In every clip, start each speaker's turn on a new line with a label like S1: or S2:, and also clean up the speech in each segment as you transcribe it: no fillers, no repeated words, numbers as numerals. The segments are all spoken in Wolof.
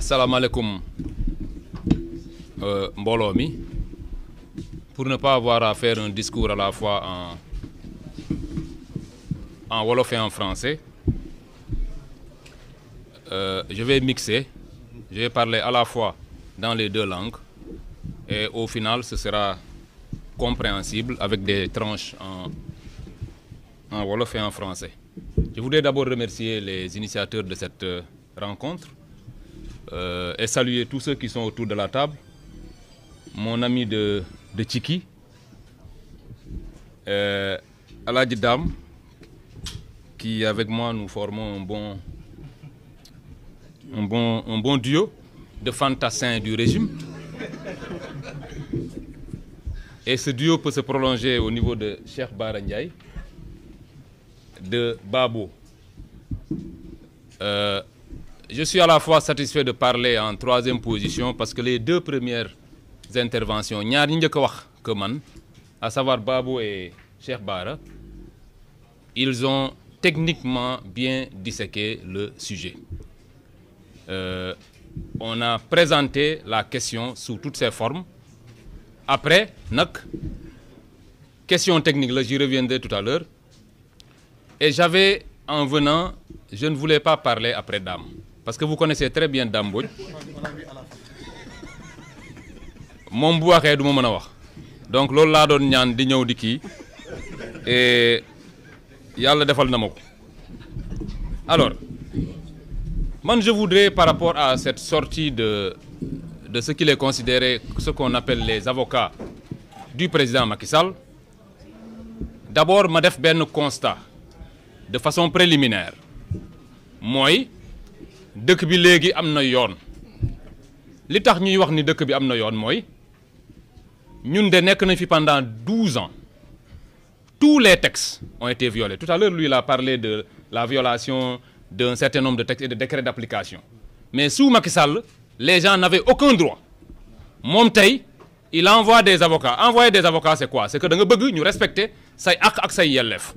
S1: Asalaamaaleykum mbooloo mi pour ne pas avoir à faire un discours à la fois en wolof et en français, je vais mixer, je vais parler à la fois dans les deux langues et au final ce sera compréhensible avec des tranches en wolof et en français. Je voudrais d'abord remercier les initiateurs de cette rencontre et saluer tous ceux qui sont autour de la table. Mon ami de Tchiki, Aladji Dam, qui avec moi nous formons un bon duo de fantassins du régime. Et ce duo peut se prolonger au niveau de Cheikh Bara Ndiaye, de Babo. Je suis à la fois satisfait de parler en troisième position parce que les deux premières interventions, ñaar ñi njëkk a wax que man, à savoir Babo et Cheikh Bara, ils ont techniquement bien disséqué le sujet. On a présenté la question sous toutes ses formes. Après, question technique, là, j'y reviendrai tout à l'heure. Et j'avais, en venant, je ne voulais pas parler après Dame. Parce que vous connaissez très bien Dame Mbodj. Moom bu waxee du ma mën a wax. Donc loolu laa doon ñaan di ñëw di kii et yàlla defal na ma ko. Alors, man je voudrais par rapport à cette sortie de ce qu'il est considéré, ce qu'on appelle les avocats du président Macky Sall, d'abord ma def benn constat de façon préliminaire. Mooy dëkk bi léegi am na yoon. Li tax ñuy wax ni dëkk bi am na yoon mooy ñun de nekk nañ fi pendant 12 ans. Tous les textes ont été violés. Tout à l'heure, lui, il a parlé de la violation d'un certain nombre de textes et de décrets d'application. Mais sous Macky Sall, les gens n'avaient aucun droit. Moom tey, il envoie des avocats. Envoyer des avocats, c'est quoi? C'est que da nga bëgg ñu respecter say ak say yelleef.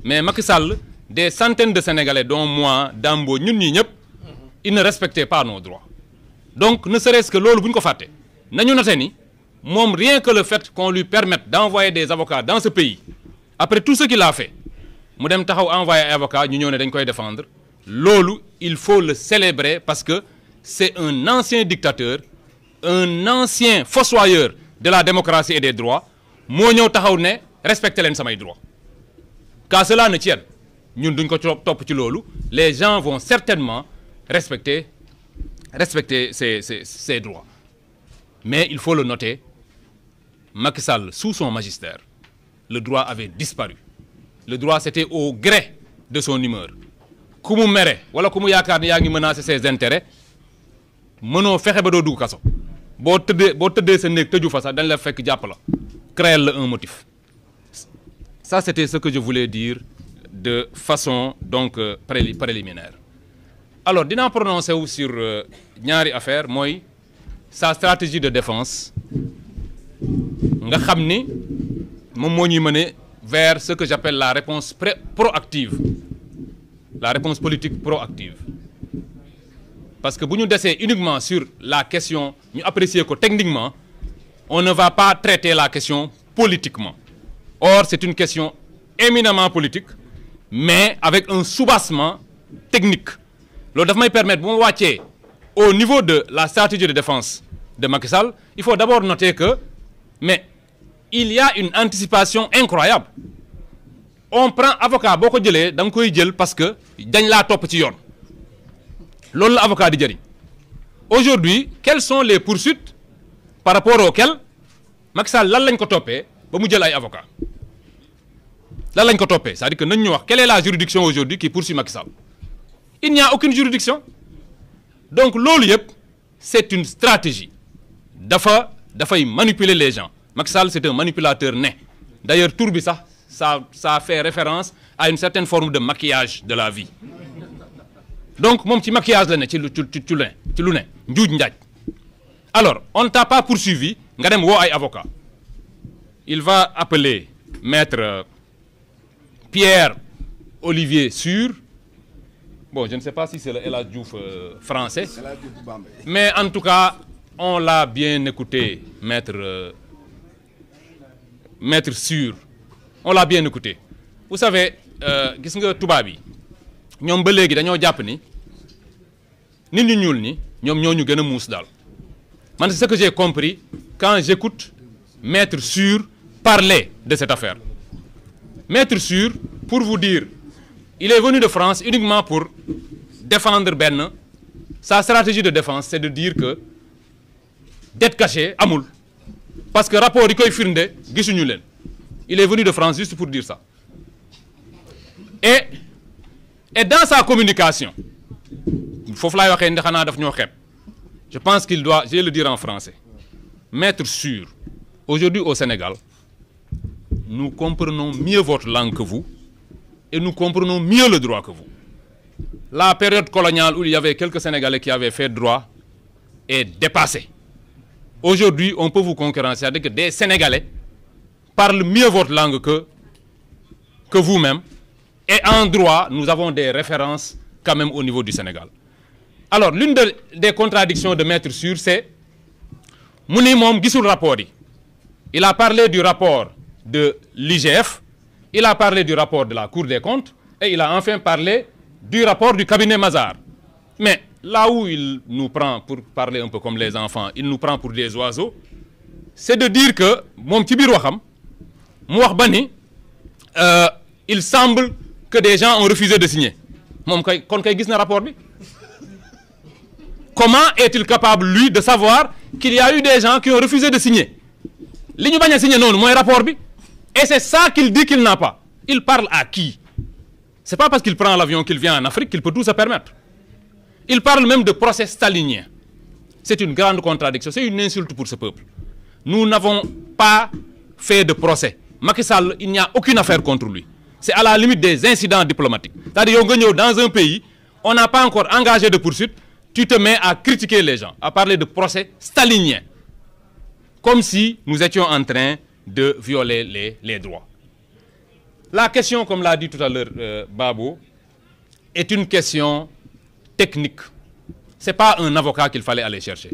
S1: Mais Macky Sall, des centaines de Sénégalais, dont moi, Dambo, ñun ñi ñëpp, ils ne respectaient pas nos droits. Donc, ne serait-ce que loolu bu ñu ko fàtte nañu noté ni moom rien que le fait qu'on lui permette d'envoyer des avocats dans ce pays, après tout ce qu'il a fait, mu dem taxaw envoyer ay avocats ñu ñëw ne dañ koy défendre, loolu il faut le célébrer parce que c'est un ancien dictateur, un ancien fossoyeur de la démocratie et des droits, moo ñëw taxaw ne respecter leen samay droits. Qu'à cela ne tienne, ñun duñ ko topp ci loolu, les gens vont certainement respecter ses droits. Mais il faut le noter, Macky Sall, sous son magistère, le droit avait disparu. Le droit, c'était au gré de son humeur. Ku mu mere wala ku mu yaakaar ne yaa ngi menacer ses intérêts mënoo fexe ba doo dugg kaso. boo tëddee sa néeg tëju fa sax dañ la fekk jàpp la créer la un motif. Ça, c'était ce que je voulais dire de façon donc préliminaire. Alors dinaa prononcer wu sur ñaari affaire mooy sa stratégie de défense nga xam ni moom moo ñuy mener vers ce que j'appelle la réponse proactive, la réponse politique proactive. Parce que bu ñu desee uniquement sur la question ñu apprécier ko techniquement, on ne va pas traiter la question politiquement. Or c'est une question éminemment politique mais avec un soubassement technique. Loolu daf may permettre bu ma wàccee au niveau de la stratégie de défense de Macky Sall, il faut d'abord noter que mais il y a une anticipation incroyable. On prend avocat boo ko jëlee da nga koy jël parce que dañ laa topp ci yoon. Loolu la avocat di jëriñ. Aujourd'hui, quelles sont les poursuites par rapport auxquelles Macky Sall lan lañ ko toppee ba mu jël ay avocat lan lañ ko toppee, c'est-à-dire que nañ ñu wax quelle est la juridiction aujourd'hui qui poursuit Macky Sall? Il n'y a aucune juridiction. Donc loolu yëpp c'est une stratégie. Dafay manipuler les gens. Macky Sall c'est un manipulateur né. D'ailleurs tur bi sax ça fait référence à une certaine forme de maquillage de la vie. Donc moom ci maquillage la ne ci lu ne njuuj njaaj. Alors on ne t'a pas poursuivi nga dem woo ay avocat. Il va appeler maître Pierre Olivier Sur Bon, je ne sais pas si c'est le El Hadj Diouf français, mais en tout cas, on l'a bien écouté, maître Sûr. On l'a bien écouté. Vous savez, gis nga tubaab yi ñoom ba léegi dañoo jàpp ni nit ñu ñuul ni ñoom ñoo ñu gën a muus daal. Man, c'est ce que j'ai compris quand j'écoute maître Sûr parler de cette affaire. Maître Sûr, pour vous dire, il est venu de France uniquement pour défendre Ben. Sa stratégie de défense, c'est de dire que dette cachée amul. Parce que rapport yi koy firnde gisuñu leen. Il est venu de France juste pour dire ça. Et dans sa communication, foofu laay waxee ne xanaa daf ñoo xeeb. Je pense qu'il doit, je vais le dire en français. Maître Sûr, aujourd'hui au Sénégal, nous comprenons mieux votre langue que vous et nous comprenons mieux le droit que vous. La période coloniale où il y avait quelques Sénégalais qui avaient fait droit est dépassée. Aujourd'hui, on peut vous concurrencer, c'est-à-dire que des Sénégalais parlent mieux votre langue que vous-même. Et en droit, nous avons des références quand même au niveau du Sénégal. Alors, l'une des contradictions de Maître Sûr, c'est Mouni Mom gisul rapport. Il a parlé du rapport de l'IGF, il a parlé du rapport de la Cour des comptes, et il a enfin parlé du rapport du cabinet Mazars. Mais là où il nous prend, pour parler un peu comme les enfants, il nous prend pour des oiseaux, c'est de dire que, mon petit birouacham, il semble que des gens ont refusé de signer. Comment est-il capable, lui, de savoir qu'il y a eu des gens qui ont refusé de signer? Li ñu bañ a signer non, mooy rapport bi. Et c'est ça qu'il dit qu'il n'a pas. Il parle à qui? C'est pas parce qu'il prend l'avion qu'il vient en Afrique qu'il peut tout se permettre. Il parle même de procès stalinien. C'est une grande contradiction. C'est une insulte pour ce peuple. Nous n'avons pas fait de procès. Macky Sall, il n'y a aucune affaire contre lui. C'est à la limite des incidents diplomatiques. C'est-à-dire, dans un pays, on n'a pas encore engagé de poursuite, tu te mets à critiquer les gens, à parler de procès stalinien. Comme si nous étions en train de violer les droits. La question, comme l'a dit tout à l'heure Babo, est une question technique. Ce n'est pas un avocat qu'il fallait aller chercher.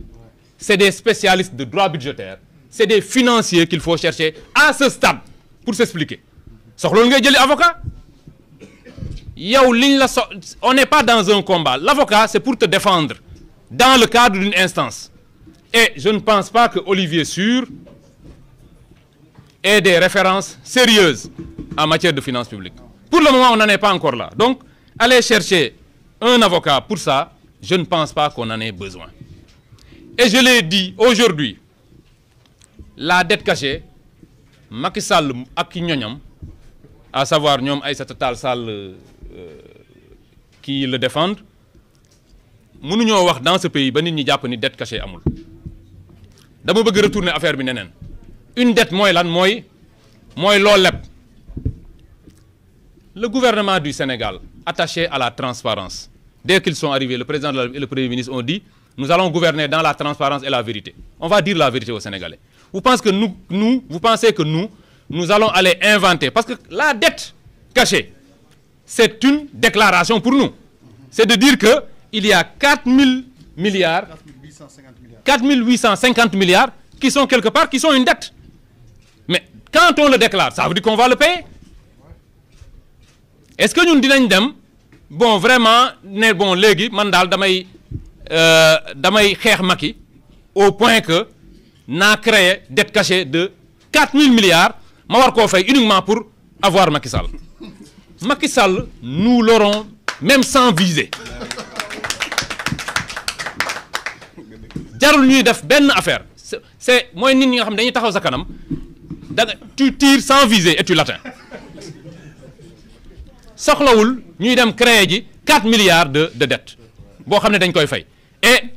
S1: C'est des spécialistes de droit budgétaire. C'est des financiers qu'il faut chercher à ce stade pour s'expliquer. Avocat, on n'est pas dans un combat. L'avocat, c'est pour te défendre dans le cadre d'une instance. Et je ne pense pas que Olivier Sûr ait des références sérieuses en matière de finances publiques. Pour le moment, on n'en est pas encore là. Donc, aller chercher un avocat pour ça, je ne pense pas qu'on en ait besoin. Et je l'ai dit aujourd'hui, la dette cachée, Macky Sall ak ñoñam, à savoir ñom Aïssata Tall Sall qui le défendent, mënuñoo wax dans ce pays ba nit ñi japp ni dette cachée amul. Dama bëgg retourner affaire bi nenen. Une dette mooy lan mooy loo leb. Le gouvernement du Sénégal, attaché à la transparence, dès qu'ils sont arrivés, le président et le premier ministre ont dit nous allons gouverner dans la transparence et la vérité. On va dire la vérité aux Sénégalais. Vous pensez que nous allons aller inventer, parce que la dette cachée, c'est une déclaration pour nous. C'est de dire qu'il y a 4 850 milliards qui sont quelque part, qui sont une dette. Mais quand on le déclare, ça veut dire qu'on va le payer. Est-ce que nous disons, bon, vraiment, bon, légui, mandal, damay xex Macky, au point que n'a créé dette cachée de 4 000 milliards, ma war ko fay uniquement pour avoir Macky Sall. Macky Sall, nous l'aurons même sans viser. Jarul ñuy def ben affaire. C'est moy nit ñi nga xam dañuy taxaw sa kanam, tu tires sans viser et tu l'atteins. Soxlawul ñuy dem créer ji 4 milliards de dettes. Bo xamné dañ koy fay. Et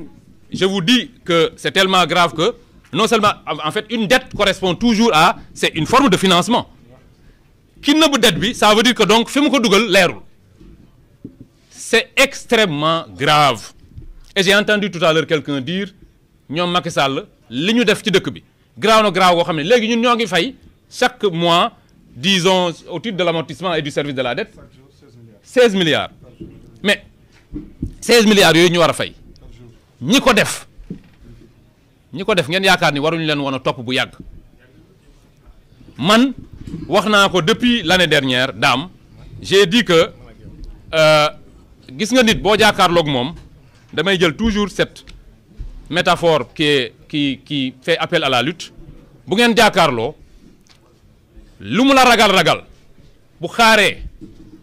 S1: je vous dis que c'est tellement grave que non seulement, en fait, une dette correspond toujours à, c'est une forme de financement. Qui ne peut dette, ça veut dire que donc, c'est extrêmement grave. Et j'ai entendu tout à l'heure quelqu'un dire, ñom Macky Sall, li ñu def ci dëkk bi, grave no grave, légui ñun ñoo ngi fay chaque mois, disons, au titre de l'amortissement et du service de la dette, 16 milliards. Mais 16 milliards yooyu ñu war a fay ñi ko def ngeen yaakaar ni waruñu leen woon a topp bu yàgg. Man wax naa ko depuis l'année dernière Dame j'ai dit que gis nga nit boo jàkkaarloog moom damay jël toujours cette métaphore qui fait appel à la lutte bu ngeen jàkkaarloo lu mu la ragal bu xaaree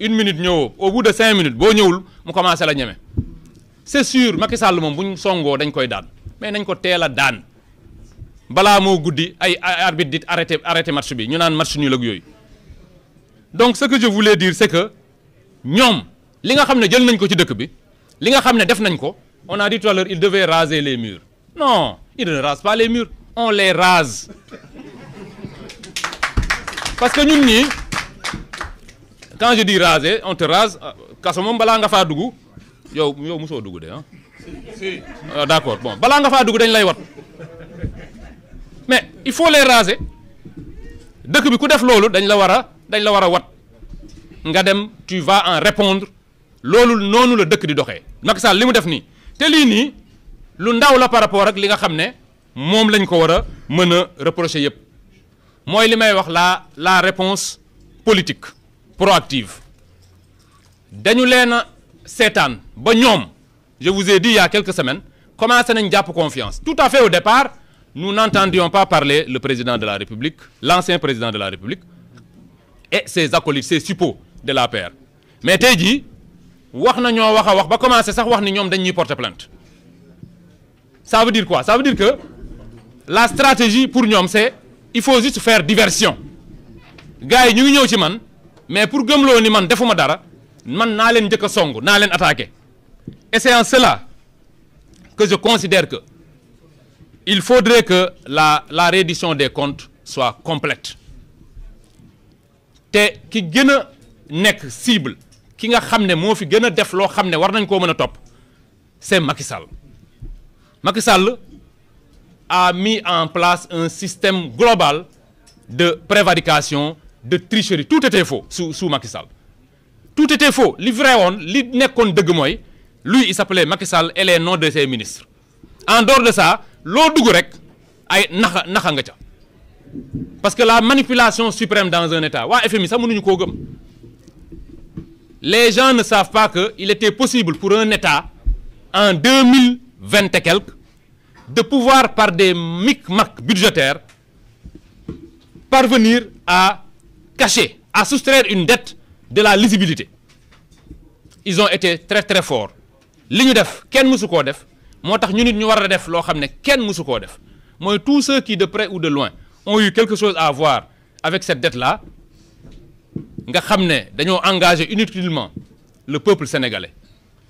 S1: 1 minute ñëwoo au bout de 5 minutes boo ñëwul mu commencé la ñeme c'est sûr Macky Sall moom bu ñu songoo dañ koy daan mais nañ ko teel a daan balaa moo guddi ay arbitre dit arrêté match bi ñu naan match nul ak yooyu. Donc ce que je voulais dire c'est que ñoom li nga xam ne jël nañ ko ci dëkk bi li nga xam ne def nañ ko on a dit tout à l'heure ils devaient raser les murs non ils ne rasent pas les murs on les rase parce que ñun ñii quand je dis raser on te rase kaso moom balaa nga faa dugg yow mosoo dugg de ah d'accord bon balaa nga faa dugg dañ lay wat mais il faut les raser dëkk bi ku def loolu dañ la war a wat nga dem tu vas en répondre loolu noonu la dëkk di doxee Macky Sall li mu def nii te lii nii lu ndaw la par rapport ak li nga xam ne moom lañ ko war a mën a reprocher yëpp mooy li may wax la réponse politique proactive dañu leen a seetaan ba ñoom je vous ai dit il y a quelques semaines commencé nañ jàpp confiance tout à fait au départ nous n'entendions pas parler le président de la République l'ancien président de la République et ses acolytes ses suppôts de l'APR mais tey jii wax na ñoo wax a wax ba commencé sax wax ni ñoom dañ ñuy porter plainte ça veut dire quoi ça veut dire que la stratégie pour ñoom c'est il faut juste faire diversion gars yi ñu ngi ñëw ci man mais pour gëmloo ni man defuma dara man naa leen njëkk a song naa leen attaquer et c'est en cela que je considère que il faudrait que la reddition des comptes soit complète te ki gën a nekk cible ki nga xam ne moo fi gën a def loo xam ne war nañ koo mën a topp c'est Macky Sall. Macky Sall a mis en place un système global de prévarication de tricherie tout était faux sous Macky Sall tout était faux li vrai woon li nekkoon dëgg mooy lui il s'appelait Macky Sall et les noms de ses ministres en dehors de ça loo dugg rek ay naxa nga ca parce que la manipulation suprême dans un état waa FMI sax mënuñu koo gëm les gens ne savent pas que il était possible pour un état en 2020 et quelques de pouvoir par des micmacs budgétaires parvenir à cacher à soustraire une dette de la lisibilité ils ont été très très forts li ñu def kenn mësu koo def moo tax ñu nit ñu war a def loo xam ne kenn mësu koo def mooy tous ceux qui de près ou de loin ont eu quelque chose à voir avec cette dette là nga xam ne dañoo engagé inutilement le peuple sénégalais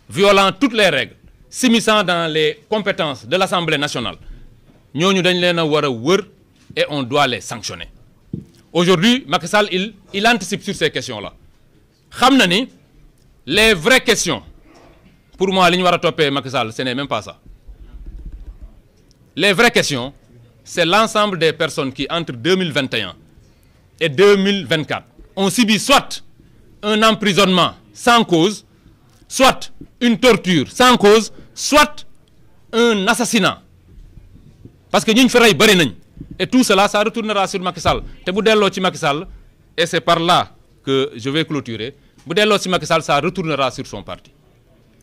S1: violant toutes les règles s'immisçant dans les compétences de l'Assemblée nationale ñooñu dañ leen a war a wër et on doit les sanctionner aujourd'hui Macky Sall il anticipe sur ces questions là xam na ni les vraies questions pour moi li ñu war a toppee Macky Sall ce n'est même pas ça les vraies questions c'est l'ensemble des personnes qui entre 2021 et 2024 ont subi soit un emprisonnement sans cause soit une torture sans cause soit un assassinat parce que ñi ñu fi rey bëri nañ et tout cela ça retournera sur Macky Sall te bu delloo ci Macky Sall et c'est par là que je vais clôturer bu delloo ci Macky Sall ça retournera sur son parti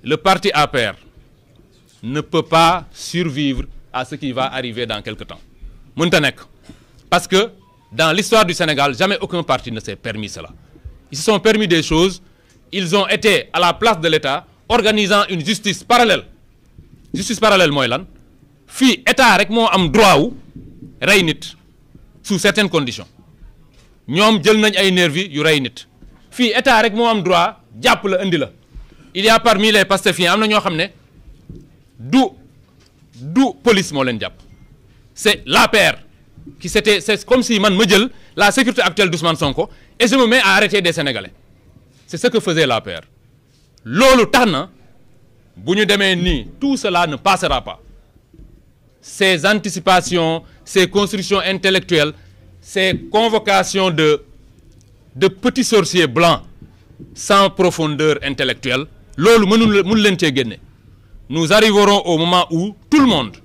S1: le parti APR ne peut pas survivre à ce qui va arriver dans quelque temps mënta nekk parce que dans l'histoire du Sénégal jamais aucun parti ne s'est permis cela ils se sont permis des choses ils ont été à la place de l'État organisant une justice parallèle mooy lan fii état rek moo am droit wu rey nit sous certaines conditions ñoom jël nañ ay nervis yu rey nit fii état rek moo am droit jàpp la indi la il y a parmi les pastefiens am na ñoo xam ne du police moo leen jàpp c'est l'APR qui c'est comme si man ma jël la sécurité actuelle d'Ousmane Sonko et je me mets à arrêter des Sénégalais c'est ce que faisait l'APR loolu tax na bu ñu demee nii tout cela ne passera pas ces anticipations ces constructions intellectuelles ces convocations de petits sorciers blancs sans profondeur intellectuelle loolu mënu leen cee génne nous arriverons au moment où tout le monde,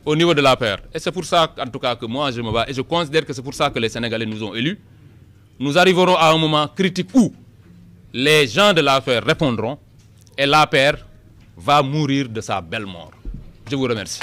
S1: au niveau de l'APR, et c'est pour ça en tout cas que moi je me bats, et je considère que c'est pour ça que les Sénégalais nous ont élus, nous arriverons à un moment critique où les gens de l'APR répondront et l'APR va mourir de sa belle mort. Je vous remercie.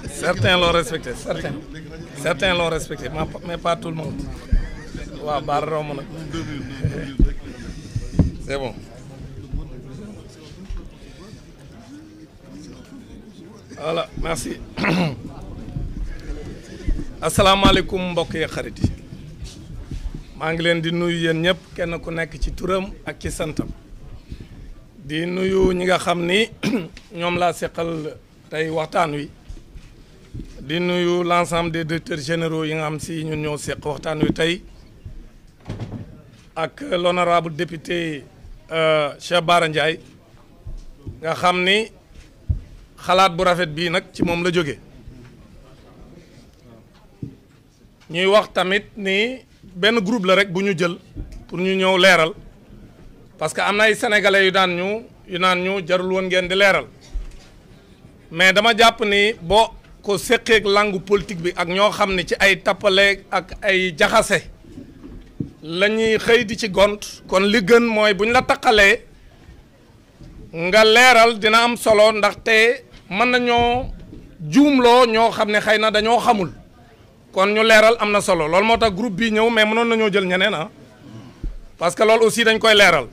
S2: Certains l'ont respecté, certains l'ont respecté, mais pas tout le monde. Waaw baar romb na. C'est bon. Voilà, merci. Asalaamaaleykum mbokk yi xarit yi. Maa ngi leen di nuyu yéen ñëpp kenn ku nekk ci turam ak ci santam. Di nuyu ñi nga xam ni ñoom laa seqal tey waxtaan wi. Di nuyu l'ensemble des directeurs généraux yi nga xam si ñun ñoo seq waxtaan wi tey ak l'honorable député Cheikh Bara Ndiaye nga xam ni xalaat bu rafet bii nag ci moom la jóge ñuy wax tamit ni benn groupe la rek bu ñu jël pour ñu ñëw leeral parce que am na ay sénégalais yu naan ñu jarul woon ngeen di leeral mais dama jàpp ni boo ko seqeeg langue politique bi ak ñoo xam ne ci ay tappale ak ay jaxase la ñuy xëy di ci gont kon li gën mooy bu ñu la taqalee nga leeral dina am solo ndaxte mën nañoo juumloo ñoo xam ne xëy na dañoo xamul kon ñu leeral am na solo loolu moo tax groupe bi ñëw mais mënoon nañoo jël ñeneen ah parce que loolu aussi dañ koy leeral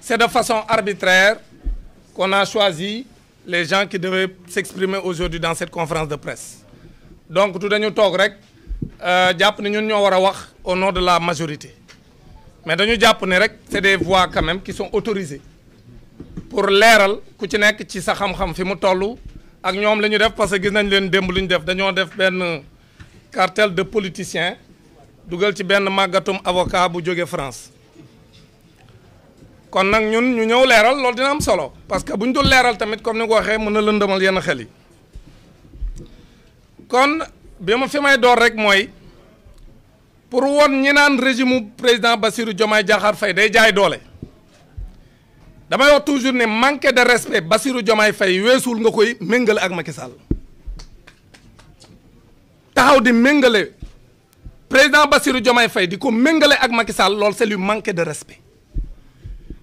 S2: c'est de façon arbitraire qu'on a choisi les gens qui devaient s'exprimer aujourd'hui dans cette conférence de presse donc tout dañu toog rek jàpp ne ñun ñoo war a wax au nom de la majorité mais dañu jàpp ne rek c'est des voix quand même qui sont autorisées pour leeral ku ci nekk ci sa xam-xam fi mu toll ak ñoom la ñu def parce que gis nañ leen démb lu ñu def dañoo def benn cartel de politiciens dugal ci benn màggatum avocat bu jóge France kon nag ñun ñu ñëw leeral loolu dina am solo parce que bu ñu dul leeral tamit comme ni ko waxee mën na lëndëmal yenn xel yi kon bi ma fi may door rek mooy pour won ñi naan régime président Bassirou Diomaye Diakhar Faye day jaay doole damay wax toujours ne manque de respect Bassirou Diomaye Faye weesuul nga koy méngale ak Macky Sall taxaw di méngale président Bassirou Diomaye Faye di ko méngale ak Macky Sall loolu c'est lui manque de respect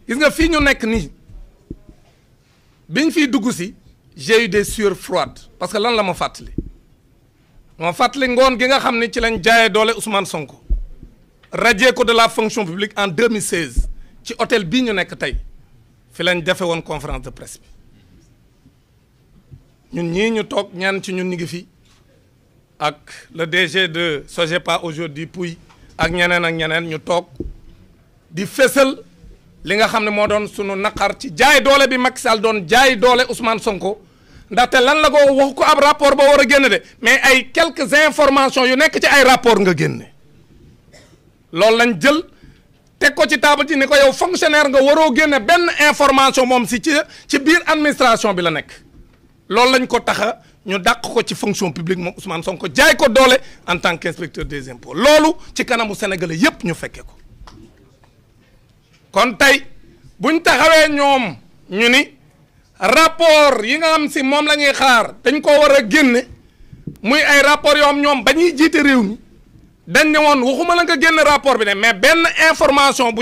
S2: gis nga fii ñu nekk nii biñ fiy dugg si j'ai eu des sueurs froides parce que lan la ma fàttali ngoon gi nga xam ne ci lañ jaayee doole Ousmane Sonko radié ko de la fonction publique en 2016 ci hôtel bii ñu nekk tey fi lañ defe woon conférence de presse bi ñun ñii ñu toog ñaan ci ñun ñu ngi fi ak le DG de Sogepa aujourd'hui Pouy ak ñeneen ñu toog di fésal li nga xam ne moo doon sunu naqar ci jaay doole bi Macky Sall doon jaay doole Ousmane Sonko ndaxte lan la ko wax ko ab rapport ba war a génne de mais ay quelques informations yu nekk ci ay rapport nga génne loolu lañ jël teg ko ci table ji ni ko yow fonctionnaire nga waroo génne benn information moom si ci biir administration bi la nekk loolu lañ ko taxa ñu dàq ko ci fonction publique moom Ousmane Sonko jaay ko doole en tant qu'inspecteur des impôts loolu ci kanamu sénégalais yépp ñu fekke ko kon tey buñ taxawee ñoom ñu ni rapport yi nga xam si moom la ñuy xaar dañ ko war a génne muy ay rapport yoo xam ñoom ba ñuy jiite réew mi dañ ne woon waxuma la nga génne rapport bi ne mais benn information bu